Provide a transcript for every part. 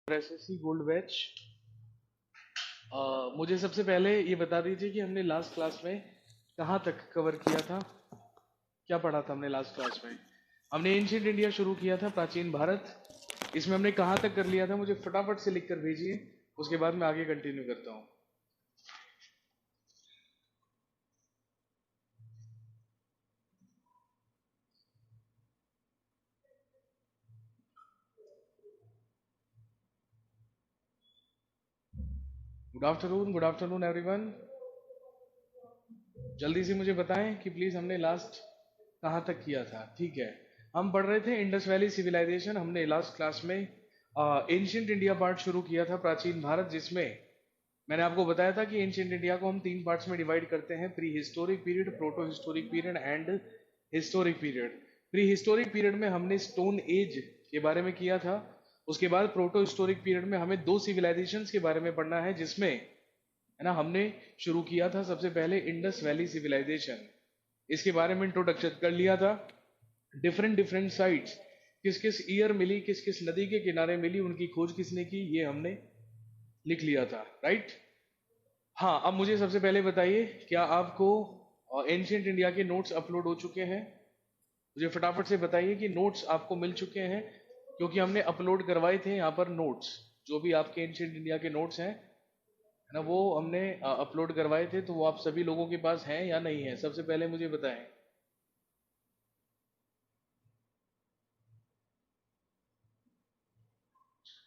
SSC gold batch. मुझे सबसे पहले ये बता दीजिए कि हमने लास्ट क्लास में कहाँ तक कवर किया था, क्या पढ़ा था हमने लास्ट क्लास में। हमने एंशियंट इंडिया शुरू किया था, प्राचीन भारत। इसमें हमने कहाँ तक कर लिया था, मुझे फटाफट से लिख कर भेजिए, उसके बाद मैं आगे कंटिन्यू करता हूँ। Good afternoon everyone. जल्दी से मुझे बताएं कि प्लीज हमने लास्ट कहाँ तक किया था। ठीक है, हम पढ़ रहे थे इंडस वैली सिविलाइजेशन। हमने लास्ट क्लास में एंशियंट इंडिया पार्ट शुरू किया था, प्राचीन भारत, जिसमें मैंने आपको बताया था कि एंशियंट इंडिया को हम 3 पार्ट्स में डिवाइड करते हैं: pre historic period, proto historic period and historic period. Pre historic period में हमने स्टोन एज के बारे में किया था। उसके बाद प्रोटो हिस्टोरिक पीरियड में हमें 2 सिविलाइजेशंस के बारे में पढ़ना है, जिसमें है ना हमने शुरू किया था सबसे पहले इंडस वैली सिविलाइजेशन। इसके बारे में इंट्रोडक्शन कर लिया था। डिफरेंट डिफरेंट साइट्स किस किस ईयर मिली, किस किस नदी के किनारे मिली, उनकी खोज किसने की, ये हमने लिख लिया था। राइट। हाँ, अब मुझे सबसे पहले बताइए, क्या आपको एंशियंट इंडिया के नोट्स अपलोड हो चुके हैं? मुझे फटाफट से बताइए कि नोट्स आपको मिल चुके हैं, क्योंकि हमने अपलोड करवाए थे यहाँ पर नोट्स। जो भी आपके एंशियंट इंडिया के नोट्स हैं, है ना, वो हमने अपलोड करवाए थे। तो वो आप सभी लोगों के पास हैं या नहीं है, सबसे पहले मुझे बताएं।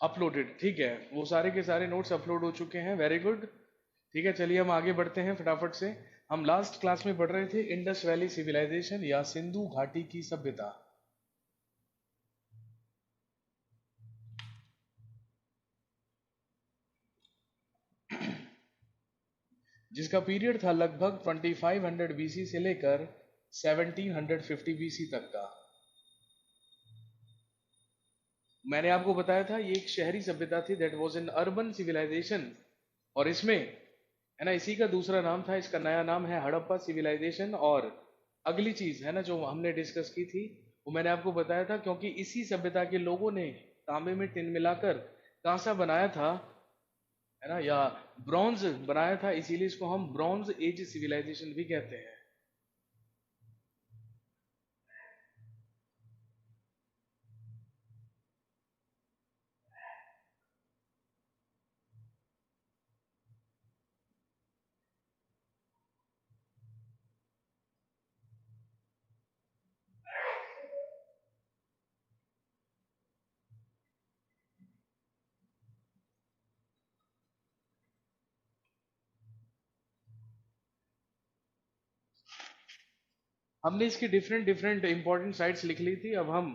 अपलोडेड, ठीक है, वो सारे के सारे नोट्स अपलोड हो चुके हैं। Very good. ठीक है, चलिए हम आगे बढ़ते हैं फटाफट से। हम लास्ट क्लास में पढ़ रहे थे इंडस वैली सिविलाइजेशन या सिंधु घाटी की सभ्यता, जिसका पीरियड था लगभग 2500 बीसी से लेकर 1750 बीसी तक का। मैंने आपको बताया था ये एक शहरी सभ्यता थी, that was an urban civilisation. और इसमें, है ना, इसी का दूसरा नाम था, इसका नया नाम है हड़प्पा सिविलाइजेशन। और अगली चीज है ना जो हमने डिस्कस की थी, वो मैंने आपको बताया था, क्योंकि इसी सभ्यता के लोगों ने तांबे में टिन मिलाकर कांसा बनाया था, है ना, या ब्रॉन्ज बनाया था, इसीलिए इसको हम ब्रॉन्ज एज सिविलाइजेशन भी कहते हैं। हमने इसकी डिफरेंट डिफरेंट इंपॉर्टेंट साइट्स लिख ली थी। अब हम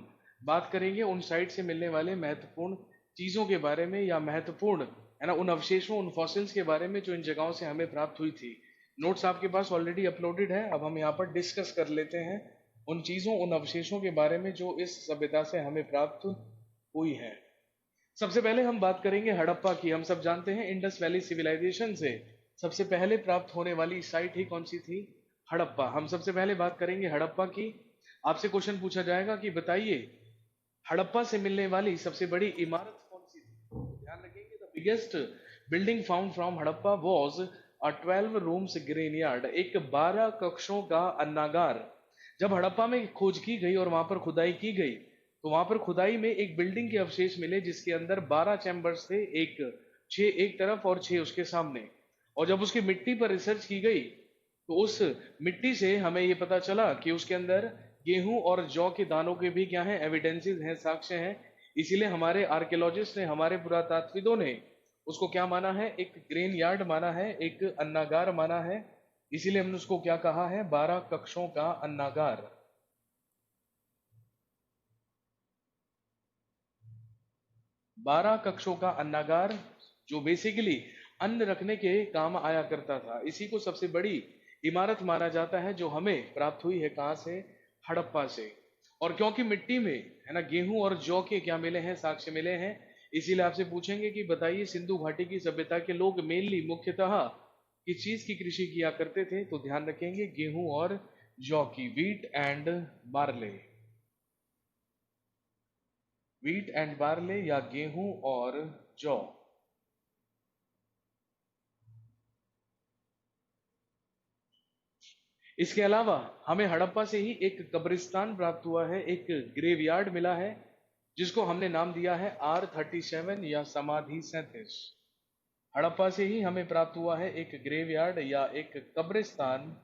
बात करेंगे उन साइट से मिलने वाले महत्वपूर्ण चीजों के बारे में, या महत्वपूर्ण, है ना, उन अवशेषों, उन फॉसिल्स के बारे में जो इन जगहों से हमें प्राप्त हुई थी। नोट्स आपके पास ऑलरेडी अपलोडेड है। अब हम यहाँ पर डिस्कस कर लेते हैं उन चीजों, उन अवशेषों के बारे में जो इस सभ्यता से हमें प्राप्त हुई है। सबसे पहले हम बात करेंगे हड़प्पा की। हम सब जानते हैं इंडस वैली सिविलाइजेशन से सबसे पहले प्राप्त होने वाली साइट ही कौन सी थी? हड़प्पा। हम सबसे पहले बात करेंगे हड़प्पा की। आपसे क्वेश्चन पूछा जाएगा कि बताइए हड़प्पा से मिलने वाली सबसे बड़ी इमारत कौन सी थी। तो ध्यान रखेंगे, the biggest building found from Harappa was a 12 rooms grain yard, एक 12 कक्षों का अन्नागार। जब हड़प्पा में खोज की गई और वहां पर खुदाई की गई, तो वहां पर खुदाई में एक बिल्डिंग के अवशेष मिले, जिसके अंदर 12 चैम्बर्स थे, एक 6 एक तरफ और 6 उसके सामने। और जब उसकी मिट्टी पर रिसर्च की गई, तो उस मिट्टी से हमें ये पता चला कि उसके अंदर गेहूं और जौ के दानों के भी क्या हैं, एविडेंसेस हैं, साक्ष्य हैं। इसीलिए हमारे आर्कियोलॉजिस्ट ने, हमारे पुरातात्विदों ने उसको क्या माना है? एक ग्रेन यार्ड माना है, एक अन्नागार माना है। इसीलिए हमने उसको क्या कहा है? 12 कक्षों का अन्नागार। 12 कक्षों का अन्नागार, जो बेसिकली अन्न रखने के काम आया करता था। इसी को सबसे बड़ी इमारत माना जाता है, जो हमें प्राप्त हुई है कहाँ से? हड़प्पा से। और क्योंकि मिट्टी में, है ना, गेहूं और जौ के क्या मिले हैं? साक्ष्य मिले हैं। इसीलिए आपसे पूछेंगे कि बताइए सिंधु घाटी की सभ्यता के लोग मेनली, मुख्यतः किस चीज की कृषि किया करते थे? तो ध्यान रखेंगे, गेहूं और जौ की, wheat and barley. Wheat and barley या गेहूं और जौ। इसके अलावा हमें हड़प्पा से ही एक कब्रिस्तान प्राप्त हुआ है, एक ग्रेवयार्ड मिला है जिसको हमने नाम दिया है R37 या समाधि 37। हड़प्पा से ही हमें प्राप्त हुआ है एक ग्रेवयार्ड या एक कब्रिस्तान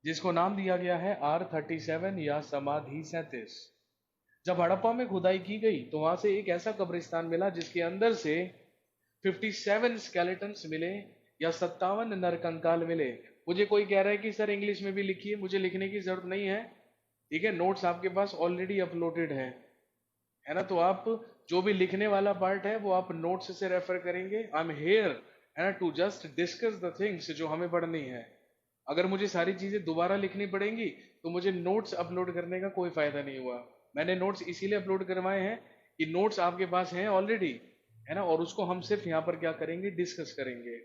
जिसको नाम दिया गया है R37 या समाधि 37। जब हड़प्पा में खुदाई की गई तो वहां से एक ऐसा कब्रिस्तान मिला जिसके अंदर से 57 स्केलेटन्स मिले या 57 नरकंकाल मिले। मुझे कोई कह रहा है कि सर इंग्लिश में भी लिखिए, मुझे लिखने की जरूरत नहीं है, ठीक है, नोट्स आपके पास ऑलरेडी अपलोडेड है ना। तो आप जो भी लिखने वाला पार्ट है वो आप नोट्स से रेफर करेंगे। आई एम हेयर, है ना, to just discuss the things जो हमें पढ़नी है। अगर मुझे सारी चीजें दोबारा लिखनी पड़ेंगी तो मुझे नोट्स अपलोड करने का कोई फायदा नहीं हुआ। मैंने नोट्स इसीलिए अपलोड करवाए हैं कि नोट्स आपके पास हैं ऑलरेडी, है ना, और उसको हम सिर्फ यहाँ पर क्या करेंगे, डिस्कस करेंगे।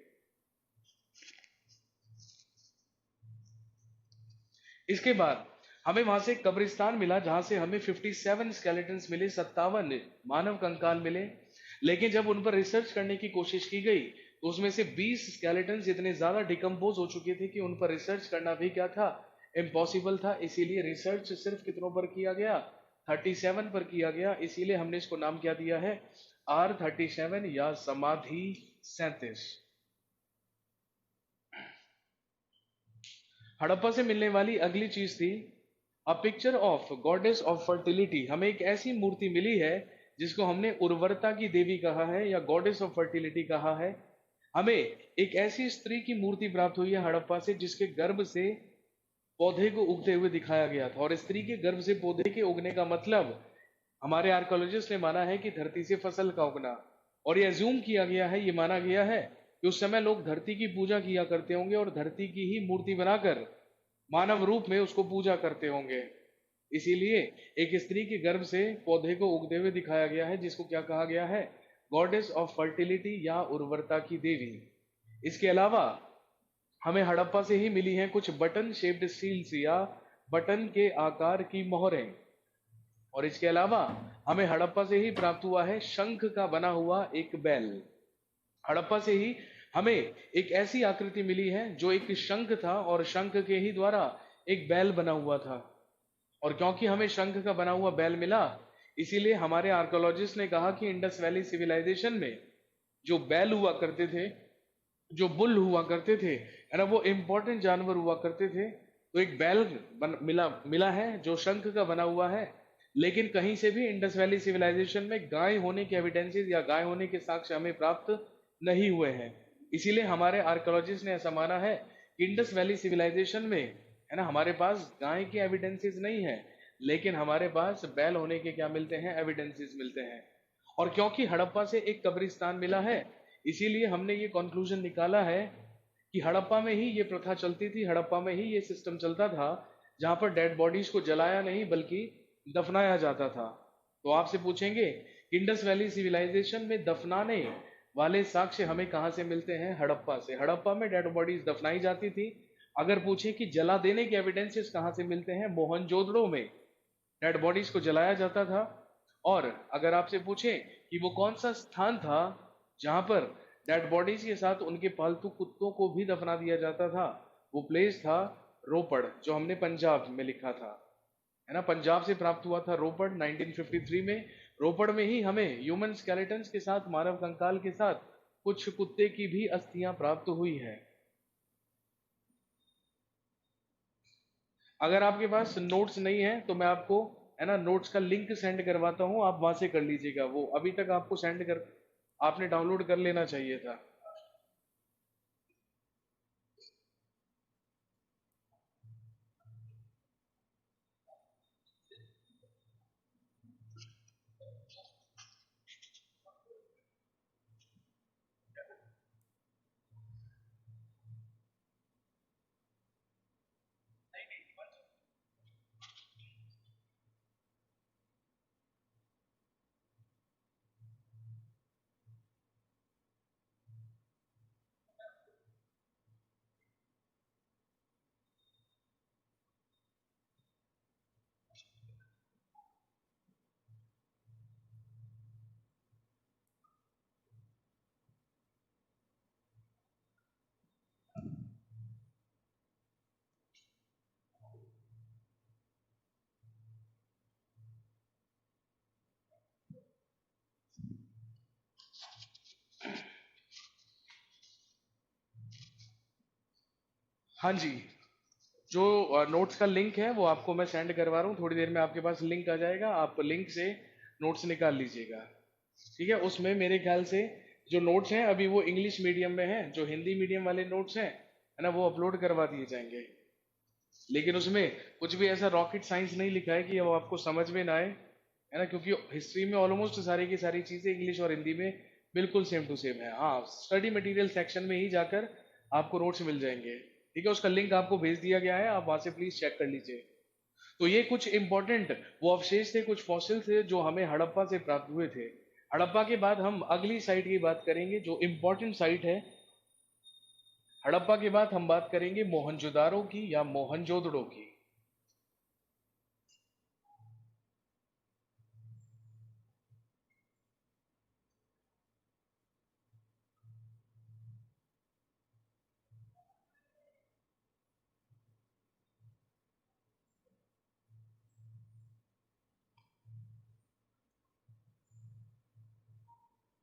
इसके बाद हमें वहां से एक कब्रिस्तान मिला जहां से हमें 57 स्केलेटन्स मिले, 57 मानव कंकाल मिले। लेकिन जब उन पर रिसर्च करने की कोशिश की गई तो उसमें से 20 स्केलेटन्स इतने ज्यादा डिकम्पोज हो चुके थे कि उन पर रिसर्च करना भी क्या था, इम्पॉसिबल था। इसीलिए रिसर्च सिर्फ कितनों पर किया गया, 37 पर किया गया। इसीलिए हमने इसको नाम क्या दिया है, R37 या समाधि 37। हड़प्पा से मिलने वाली अगली चीज थी a picture of goddess of fertility. हमें एक ऐसी मूर्ति मिली है जिसको हमने उर्वरता की देवी कहा है या गॉडेस ऑफ फर्टिलिटी कहा है। हमें एक ऐसी स्त्री की मूर्ति प्राप्त हुई है हड़प्पा से जिसके गर्भ से पौधे को उगते हुए दिखाया गया था। और स्त्री के गर्भ से पौधे के उगने का मतलब हमारे आर्कोलॉजिस्ट ने माना है कि धरती से फसल का उगना। और ये अज्यूम किया गया है, ये माना गया है कि उस समय लोग धरती की पूजा किया करते होंगे और धरती की ही मूर्ति बनाकर मानव रूप में उसको पूजा करते होंगे। इसीलिए एक स्त्री के गर्भ से पौधे को उगते हुए दिखाया गया है जिसको क्या कहा गया है, गॉडेस ऑफ फर्टिलिटी या उर्वरता की देवी। इसके अलावा हमें हड़प्पा से ही मिली हैं कुछ बटन शेप्ड सील्स या बटन के आकार की मोहरें। और इसके अलावा हमें हड़प्पा से ही प्राप्त हुआ है शंख का बना हुआ एक बैल। हड़प्पा से ही हमें एक ऐसी आकृति मिली है जो एक शंख था और शंख के ही द्वारा एक बैल बना हुआ था। और क्योंकि हमें शंख का बना हुआ बैल मिला, इसीलिए हमारे आर्कोलॉजिस्ट ने कहा कि इंडस वैली सिविलाइजेशन में जो बैल हुआ करते थे, जो बुल हुआ करते थे, है ना, वो इंपॉर्टेंट जानवर हुआ करते थे। तो एक बैल मिला मिला है जो शंख का बना हुआ है। लेकिन कहीं से भी इंडस वैली सिविलाइजेशन में गाय होने के एविडेंसेस या गाय होने के साक्ष्य हमें प्राप्त नहीं हुए हैं। इसीलिए हमारे आर्कोलॉजिस्ट ने ऐसा माना है कि इंडस वैली सिविलाइजेशन में, है ना, हमारे पास गाय के एविडेंसेस नहीं है, लेकिन हमारे पास बैल होने के क्या मिलते हैं, एविडेंसेस मिलते हैं। और क्योंकि हड़प्पा से एक कब्रिस्तान मिला है, इसीलिए हमने ये कंक्लूजन निकाला है कि हड़प्पा में ही ये प्रथा चलती थी, हड़प्पा में ही ये सिस्टम चलता था, जहां पर डेड बॉडीज को जलाया नहीं बल्कि दफनाया जाता था। तो आपसे पूछेंगे इंडस वैली सिविलाइजेशन में दफनाने वाले साक्ष्य हमें कहां से मिलते हैं, हड़प्पा से। हड़प्पा में डेड बॉडीज दफनाई जाती थी। अगर पूछे कि जला देने के एविडेंसेस कहां से मिलते हैं, मोहनजोदड़ो में डेड बॉडीज को जलाया जाता था। और अगर आपसे पूछे कि वो कौन सा स्थान था जहां पर डेड बॉडीज के साथ उनके पालतू कुत्तों को भी दफना दिया जाता था, वो प्लेस था रोपड़, जो हमने पंजाब में लिखा था, है ना, पंजाब से प्राप्त हुआ था रोपड़ 1953 में। रोपड़ में ही हमें ह्यूमन स्केलेटन्स के साथ, मानव कंकाल के साथ कुछ कुत्ते की भी अस्थियां प्राप्त हुई है। अगर आपके पास नोट्स नहीं है तो मैं आपको, है ना, नोट्स का लिंक सेंड करवाता हूं, आप वहां से कर लीजिएगा। वो अभी तक आपको सेंड कर, आपने डाउनलोड कर लेना चाहिए था। हाँ जी, जो नोट्स का लिंक है वो आपको मैं सेंड करवा रहा हूँ, थोड़ी देर में आपके पास लिंक आ जाएगा, आप लिंक से नोट्स निकाल लीजिएगा। ठीक है, उसमें मेरे ख्याल से जो नोट्स हैं अभी वो इंग्लिश मीडियम में हैं, जो हिंदी मीडियम वाले नोट्स हैं है ना वो अपलोड करवा दिए जाएंगे। लेकिन उसमें कुछ भी ऐसा रॉकेट साइंस नहीं लिखा है कि वो आपको समझ में ना आए, है ना, क्योंकि हिस्ट्री में ऑलमोस्ट सारी की सारी चीजें इंग्लिश और हिंदी में बिल्कुल सेम टू सेम है। हाँ, स्टडी मटेरियल सेक्शन में ही जाकर आपको नोट्स मिल जाएंगे। ठीक है, उसका लिंक आपको भेज दिया गया है, आप वहां से प्लीज चेक कर लीजिए। तो ये कुछ इंपॉर्टेंट वो अवशेष थे, कुछ फॉसिल थे जो हमें हड़प्पा से प्राप्त हुए थे। हड़प्पा के बाद हम अगली साइट की बात करेंगे जो इंपॉर्टेंट साइट है। हड़प्पा के बाद हम बात करेंगे मोहनजोदारो की या मोहनजोदड़ो की।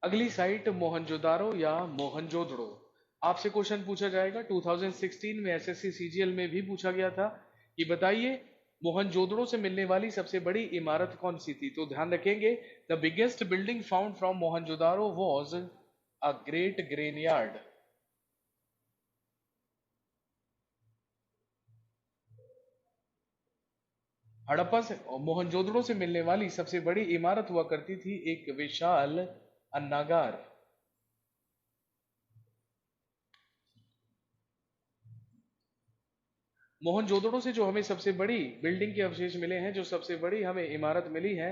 अगली साइट मोहनजोदारो या मोहनजोदड़ो। आपसे क्वेश्चन पूछा जाएगा, 2016 में एसएससी सीजीएल में भी पूछा गया था कि बताइए मोहनजोदड़ो से मिलने वाली सबसे बड़ी इमारत कौन सी थी। तो ध्यान रखेंगे, the biggest building found from Mohenjodaro was a great granary. Harappa से और मोहनजोदड़ो से मिलने वाली सबसे बड़ी इमारत हुआ करती थी एक विशाल अन्नागार। मोहनजोदड़ो से जो हमें सबसे बड़ी बिल्डिंग के अवशेष मिले हैं, जो सबसे बड़ी हमें इमारत मिली है,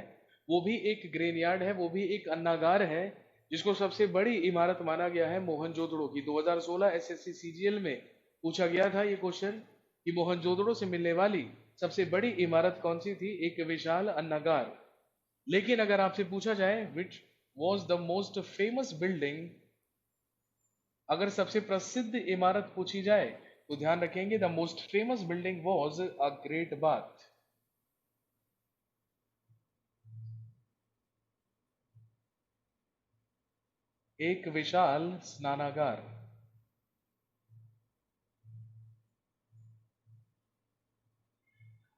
वो भी एक ग्रेनयार्ड है, वो भी एक अन्नागार है, जिसको सबसे बड़ी इमारत माना गया है मोहनजोदड़ो की। 2016 एसएससी सीजीएल में पूछा गया था ये क्वेश्चन कि मोहनजोदड़ो से मिलने वाली सबसे बड़ी इमारत कौन सी थी, एक विशाल अन्नागार। लेकिन अगर आपसे पूछा जाए विच was the most famous building, अगर सबसे प्रसिद्ध इमारत पूछी जाए तो ध्यान रखेंगे the most famous building was a great bath. एक विशाल स्नानागार।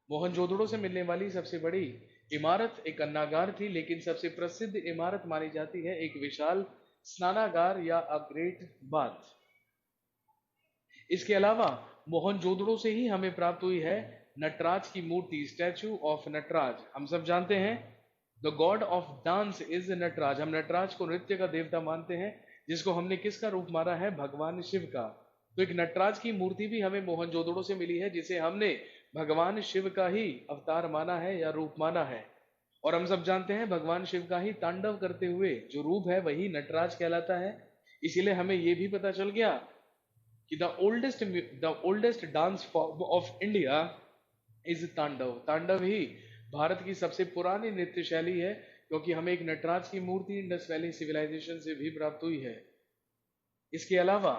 मोहनजोदड़ो से मिलने वाली सबसे बड़ी इमारत एक अन्नागार थी, लेकिन सबसे प्रसिद्ध इमारत मानी जाती है एक विशाल स्नानागार या अ ग्रेट बाथ। इसके अलावा मोहनजोदड़ो से ही हमें प्राप्त हुई है नटराज की मूर्ति, स्टैचू ऑफ नटराज। हम सब जानते हैं the god of dance is Nataraj, हम नटराज को नृत्य का देवता मानते हैं, जिसको हमने किसका रूप माना है, भगवान शिव का। तो एक नटराज की मूर्ति भी हमें मोहनजोदड़ो से मिली है, जिसे हमने भगवान शिव का ही अवतार माना है या रूप माना है। और हम सब जानते हैं भगवान शिव का ही तांडव करते हुए जो रूप है वही नटराज कहलाता है। इसीलिए हमें यह भी पता चल गया कि the oldest dance form of India is तांडव। तांडव ही भारत की सबसे पुरानी नृत्य शैली है, क्योंकि हमें एक नटराज की मूर्ति इंडस वैली सिविलाइजेशन से भी प्राप्त हुई है। इसके अलावा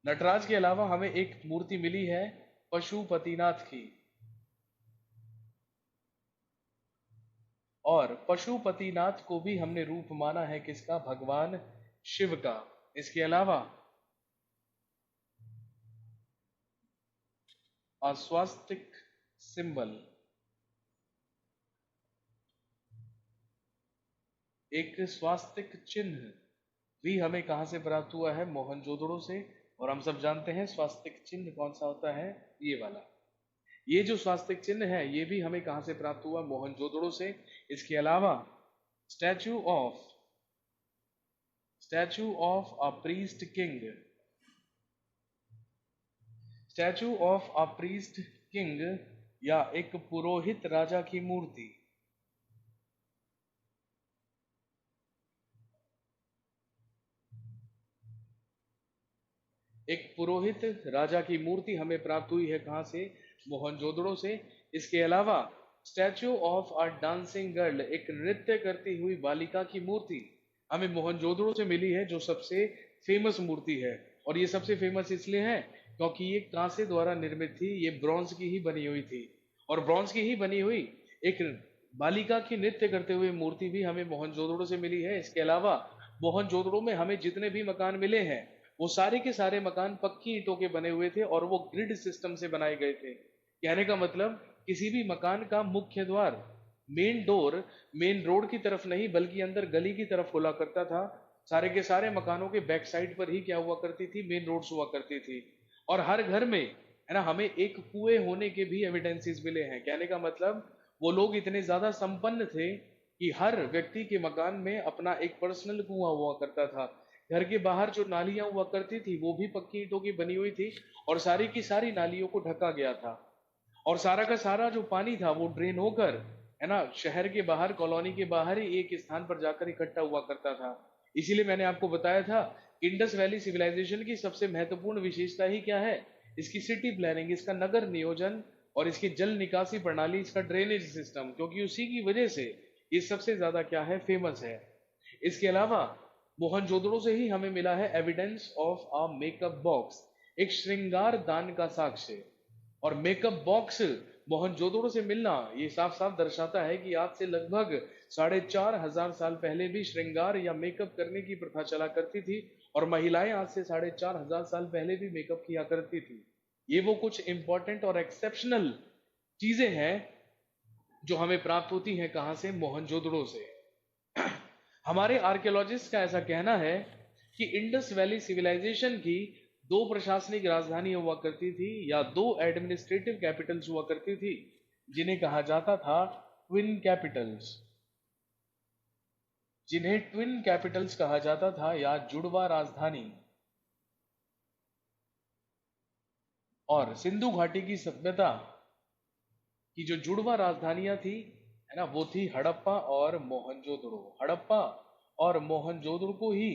नटराज के अलावा हमें एक मूर्ति मिली है पशुपतिनाथ की, और पशुपतिनाथ को भी हमने रूप माना है किसका, भगवान शिव का। इसके अलावा स्वास्तिक सिंबल, एक स्वास्तिक चिन्ह भी हमें कहां से प्राप्त हुआ है, मोहनजोदड़ो से। और हम सब जानते हैं स्वास्तिक चिन्ह कौन सा होता है, ये वाला। ये जो स्वास्तिक चिन्ह है ये भी हमें कहां से प्राप्त हुआ, मोहनजोदड़ो से। इसके अलावा statue of statute of a priest king, statue of a priest king या एक पुरोहित राजा की मूर्ति, एक पुरोहित राजा की मूर्ति हमें प्राप्त हुई है कहां से, मोहनजोदड़ो से। इसके अलावा statue of a dancing girl, एक नृत्य करती हुई बालिका की मूर्ति हमें मोहनजोदड़ो से मिली है, जो सबसे फेमस मूर्ति है। और ये सबसे फेमस इसलिए है क्योंकि ये कांसे द्वारा निर्मित थी, ये ब्रॉन्ज की ही बनी हुई थी। और ब्रॉन्ज की ही बनी हुई एक बालिका की नृत्य करते हुए मूर्ति भी हमें मोहनजोदड़ो से मिली है। इसके अलावा मोहनजोदड़ो में हमें जितने भी मकान मिले हैं वो सारे के सारे मकान पक्की ईंटों के बने हुए थे और वो ग्रिड सिस्टम से बनाए गए थे। कहने का मतलब किसी भी मकान का मुख्य द्वार, मेन डोर, मेन रोड की तरफ नहीं बल्कि अंदर गली की तरफ खुला करता था। सारे के सारे मकानों के बैक साइड पर ही क्या हुआ करती थी, मेन रोड्स हुआ करती थी। और हर घर में है ना हमें एक कुएं होने के भी एविडेंसेस मिले हैं। कहने का मतलब वो लोग इतने ज्यादा संपन्न थे कि हर व्यक्ति के मकान में अपना एक पर्सनल कुआं हुआ करता था। घर के बाहर जो नालियां हुआ करती थी वो भी पक्की ईंटों की बनी हुई थी और सारी की सारी नालियों को ढका गया था। और सारा का सारा जो पानी था वो ड्रेन होकर है ना शहर के बाहर, कॉलोनी के बाहर ही एक स्थान पर जाकर इकट्ठा हुआ करता था। इसीलिए मैंने आपको बताया था इंडस वैली सिविलाइजेशन की सबसे महत्वपूर्ण विशेषता ही क्या है, इसकी सिटी प्लानिंग, इसका नगर नियोजन और इसकी जल निकासी प्रणाली, इसका ड्रेनेज सिस्टम, क्योंकि उसी की वजह से ये सबसे ज्यादा क्या है, फेमस है। इसके अलावा मोहनजोदड़ो से ही हमें मिला है evidence of a makeup box, एक श्रृंगार दान का साक्ष्य। और मेकअप बॉक्स मोहनजोदड़ो से मिलना ये साफ साफ दर्शाता है कि आज से लगभग 4,500 साल पहले भी श्रृंगार या मेकअप करने की प्रथा चला करती थी और महिलाएं आज से 4,500 साल पहले भी मेकअप किया करती थी। ये वो कुछ इंपॉर्टेंट और एक्सेप्शनल चीजें हैं जो हमें प्राप्त होती हैं कहां से, मोहनजोदड़ो से। हमारे आर्कियोलॉजिस्ट का ऐसा कहना है कि इंडस वैली सिविलाइजेशन की दो प्रशासनिक राजधानी हुआ करती थी या दो एडमिनिस्ट्रेटिव कैपिटल्स हुआ करती थी जिन्हें कहा जाता था ट्विन कैपिटल्स, जिन्हें ट्विन कैपिटल्स कहा जाता था या जुड़वा राजधानी। और सिंधु घाटी की सभ्यता की जो जुड़वा राजधानियां थी है ना वो थी हड़प्पा और मोहनजोदड़ो। हड़प्पा और मोहनजोदड़ो को ही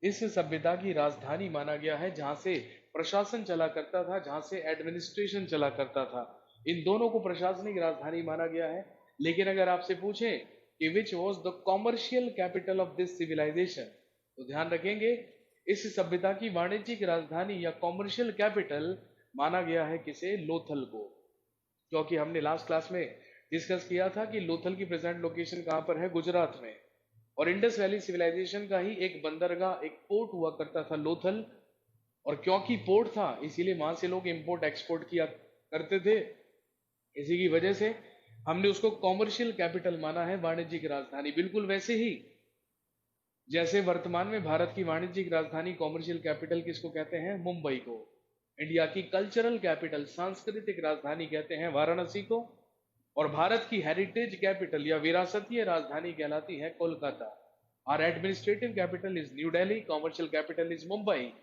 इस सभ्यता की राजधानी माना गया है, जहां से प्रशासन चला करता था, जहां से एडमिनिस्ट्रेशन चला करता था। इन दोनों को प्रशासनिक राजधानी माना गया है। लेकिन अगर आपसे पूछें कि which was the commercial capital of this civilisation, तो ध्यान रखेंगे इस सभ्यता की वाणिज्यिक राजधानी या कॉमर्शियल कैपिटल माना गया है किसे, लोथल को। क्योंकि हमने लास्ट क्लास में डिस्कस किया था कि लोथल की प्रेजेंट लोकेशन कहां पर है, गुजरात में। और इंडस वैली सिविलाइजेशन का ही एक बंदरगाह, एक पोर्ट हुआ करता था लोथल। और क्योंकि पोर्ट था इसीलिए वहां से लोग इंपोर्ट एक्सपोर्ट किया करते थे। इसी की वजह से हमने उसको कॉमर्शियल कैपिटल माना है, वाणिज्यिक राजधानी। बिल्कुल वैसे ही जैसे वर्तमान में भारत की वाणिज्यिक राजधानी, कॉमर्शियल कैपिटल किसको कहते हैं, मुंबई को। इंडिया की कल्चरल कैपिटल, सांस्कृतिक राजधानी कहते हैं वाराणसी को। और भारत की हेरिटेज कैपिटल या विरासतीय राजधानी कहलाती है Kolkata. Our administrative capital is New Delhi, commercial capital is Mumbai,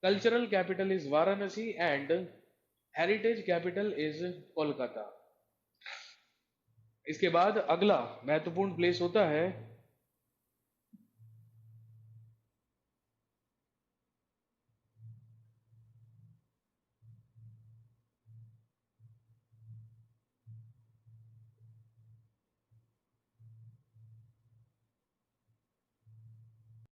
cultural capital is Varanasi and heritage capital is Kolkata. इसके बाद अगला महत्वपूर्ण प्लेस होता है